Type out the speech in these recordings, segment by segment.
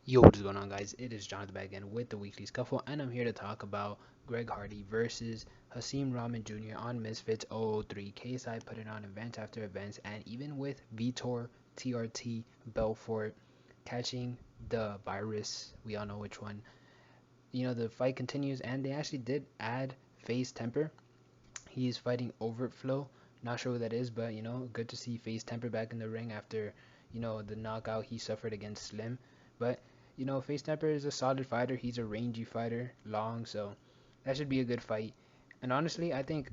Yo, what is going on, guys? It is Jonathan back again with the weekly scuffle, and I'm here to talk about Greg Hardy versus Rahman Jr. on Misfits 003. KSI put it on event after events, and even with Vitor, TRT, Belfort catching the virus, we all know which one. The fight continues, and they actually did add Face Temper. He is fighting Overt Flow. Not sure what that is, but good to see Face Temper back in the ring after the knockout he suffered against Slim. But Face Temper is a solid fighter. He's a rangy fighter, long, so that should be a good fight. And honestly, I think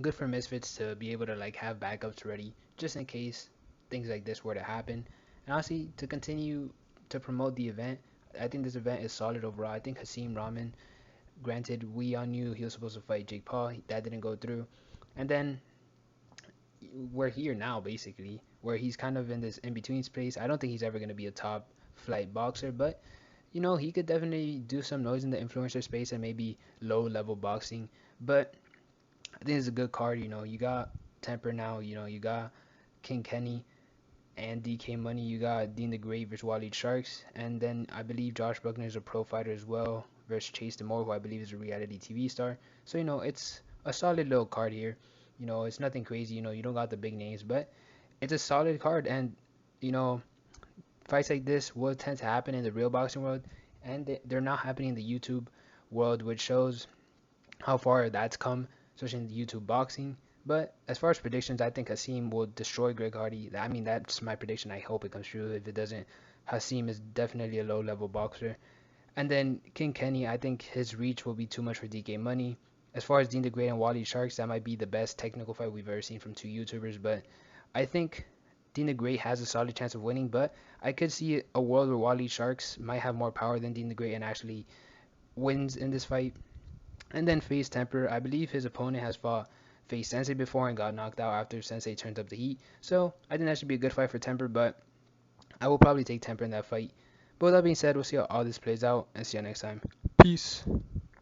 good for Misfits to be able to like have backups ready just in case things like this were to happen. And honestly, to continue to promote the event, I think this event is solid overall. I think Hashim Rahman, granted, we all knew he was supposed to fight Jake Paul. That didn't go through. And then we're here now, basically, where he's kind of in this in between space. I don't think he's ever going to be a top flight boxer, but he could definitely do some noise in the influencer space and maybe low level boxing. But I think it's a good card. You got Temper now. You got King Kenny and DK Money. You got Dean the Great versus Wally Sharks, and then I believe Josh Buckner is a pro fighter as well versus Chase Demore, who I believe is a reality TV star. So it's a solid little card here. It's nothing crazy. You don't got the big names, but it's a solid card, and you know fights like this will tend to happen in the real boxing world, and they're not happening in the YouTube world, which shows how far that's come, especially in the YouTube boxing. But as far as predictions, I think Hashim will destroy Greg Hardy. I mean, that's my prediction. I hope it comes true. If it doesn't, Hashim is definitely a low-level boxer. And then King Kenny, I think his reach will be too much for DK Money. As far as Dean the Great and Wally Sharks, that might be the best technical fight we've ever seen from two YouTubers. But I think Dean the Great has a solid chance of winning. But I could see a world where Wally Sharks might have more power than Dean the Great and actually wins in this fight. And then Face Temper, I believe his opponent has fought Face Sensei before and got knocked out after Sensei turned up the heat. So I think that should be a good fight for Temper, but I will probably take Temper in that fight. But with that being said, we'll see how all this plays out and see you next time. Peace.